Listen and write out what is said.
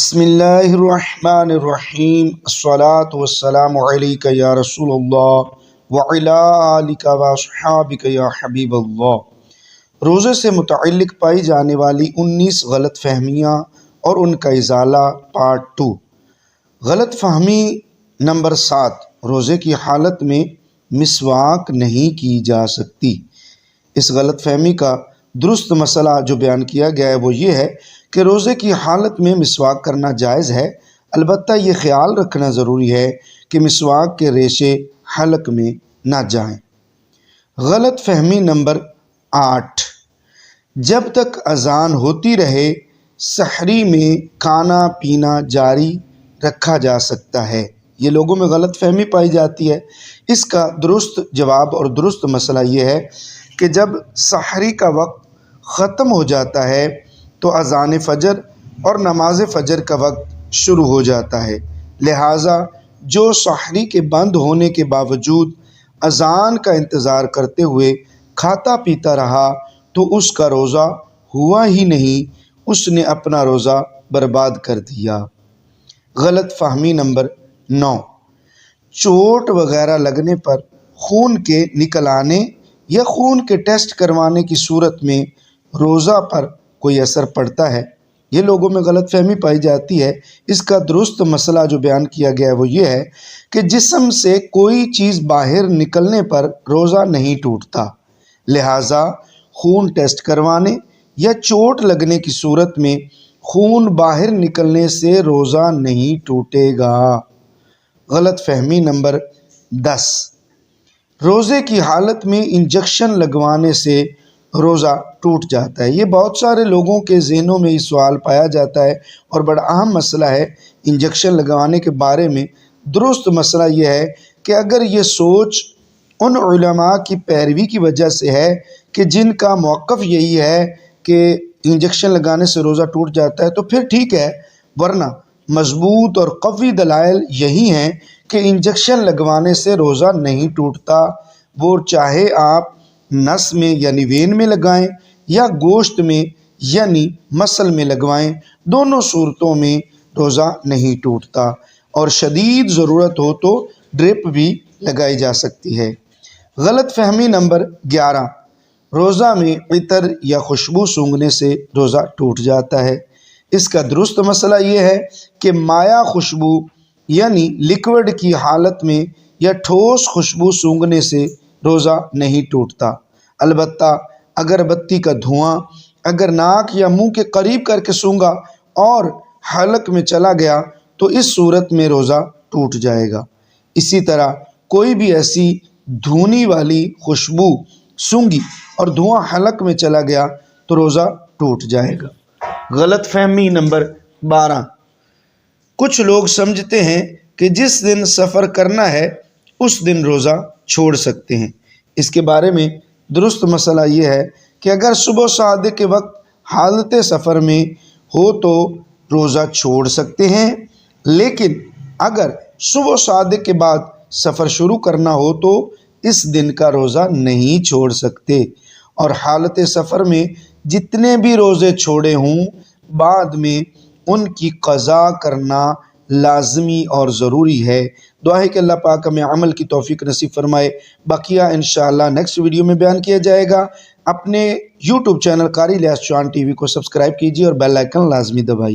بسم اللہ الرحمن الرحیم الصلاۃ والسلام علیک یا رسول اللہ وعلی آلک واصحابک یا حبیب اللہ۔ روزے سے متعلق پائی جانے والی 19 غلط فہمیاں اور ان کا ازالہ پارٹ 2۔ غلط فہمی نمبر 7، روزے کی حالت میں مسواک نہیں کی جا سکتی۔ اس غلط فہمی کا درست مسئلہ جو بیان کیا گیا ہے وہ یہ ہے کہ روزے کی حالت میں مسواک کرنا جائز ہے، البتہ یہ خیال رکھنا ضروری ہے کہ مسواک کے ریشے حلق میں نہ جائیں۔ غلط فہمی نمبر 8، جب تک اذان ہوتی رہے سحری میں کھانا پینا جاری رکھا جا سکتا ہے۔ یہ لوگوں میں غلط فہمی پائی جاتی ہے۔ اس کا درست جواب اور درست مسئلہ یہ ہے کہ جب سحری کا وقت ختم ہو جاتا ہے تو اذان فجر اور نماز فجر کا وقت شروع ہو جاتا ہے، لہٰذا جو سحری کے بند ہونے کے باوجود اذان کا انتظار کرتے ہوئے کھاتا پیتا رہا تو اس کا روزہ ہوا ہی نہیں، اس نے اپنا روزہ برباد کر دیا۔ غلط فہمی نمبر 9، چوٹ وغیرہ لگنے پر خون کے نکل آنے یا خون کے ٹیسٹ کروانے کی صورت میں روزہ پر کوئی اثر پڑتا ہے۔ یہ لوگوں میں غلط فہمی پائی جاتی ہے۔ اس کا درست مسئلہ جو بیان کیا گیا ہے وہ یہ ہے کہ جسم سے کوئی چیز باہر نکلنے پر روزہ نہیں ٹوٹتا، لہٰذا خون ٹیسٹ کروانے یا چوٹ لگنے کی صورت میں خون باہر نکلنے سے روزہ نہیں ٹوٹے گا۔ غلط فہمی نمبر 10، روزے کی حالت میں انجیکشن لگوانے سے روزہ ٹوٹ جاتا ہے۔ یہ بہت سارے لوگوں کے ذہنوں میں یہ سوال پایا جاتا ہے اور بڑا اہم مسئلہ ہے انجیکشن لگوانے کے بارے میں۔ درست مسئلہ یہ ہے کہ اگر یہ سوچ ان علماء کی پیروی کی وجہ سے ہے کہ جن کا موقف یہی ہے کہ انجیکشن لگانے سے روزہ ٹوٹ جاتا ہے تو پھر ٹھیک ہے، ورنہ مضبوط اور قوی دلائل یہی ہیں کہ انجیکشن لگوانے سے روزہ نہیں ٹوٹتا، وہ چاہے آپ نس میں یعنی وین میں لگائیں یا گوشت میں یعنی مسل میں لگوائیں، دونوں صورتوں میں روزہ نہیں ٹوٹتا، اور شدید ضرورت ہو تو ڈرپ بھی لگائی جا سکتی ہے۔ غلط فہمی نمبر 11، روزہ میں عطر یا خوشبو سونگھنے سے روزہ ٹوٹ جاتا ہے۔ اس کا درست مسئلہ یہ ہے کہ مائع خوشبو یعنی لیکوڈ کی حالت میں یا ٹھوس خوشبو سونگھنے سے روزہ نہیں ٹوٹتا، البتہ اگربتی کا دھواں اگر ناک یا منہ کے قریب کر کے سونگھا اور حلق میں چلا گیا تو اس صورت میں روزہ ٹوٹ جائے گا۔ اسی طرح کوئی بھی ایسی دھونی والی خوشبو سونگھی اور دھواں حلق میں چلا گیا تو روزہ ٹوٹ جائے گا۔ غلط فہمی نمبر 12، کچھ لوگ سمجھتے ہیں کہ جس دن سفر کرنا ہے اس دن روزہ چھوڑ سکتے ہیں۔ اس کے بارے میں درست مسئلہ یہ ہے کہ اگر صبح صادق کے وقت حالت سفر میں ہو تو روزہ چھوڑ سکتے ہیں، لیکن اگر صبح صادق کے بعد سفر شروع کرنا ہو تو اس دن کا روزہ نہیں چھوڑ سکتے، اور حالت سفر میں جتنے بھی روزے چھوڑے ہوں بعد میں ان کی قضا کرنا لازمی اور ضروری ہے۔ دعا ہے کہ اللہ پاک ہمیں عمل کی توفیق نصیب فرمائے۔ بقیہ انشاءاللہ نیکسٹ ویڈیو میں بیان کیا جائے گا۔ اپنے یوٹیوب چینل قاری الیاس چوہان ٹی وی کو سبسکرائب کیجیے اور بیل آئیکن لازمی دبائیے۔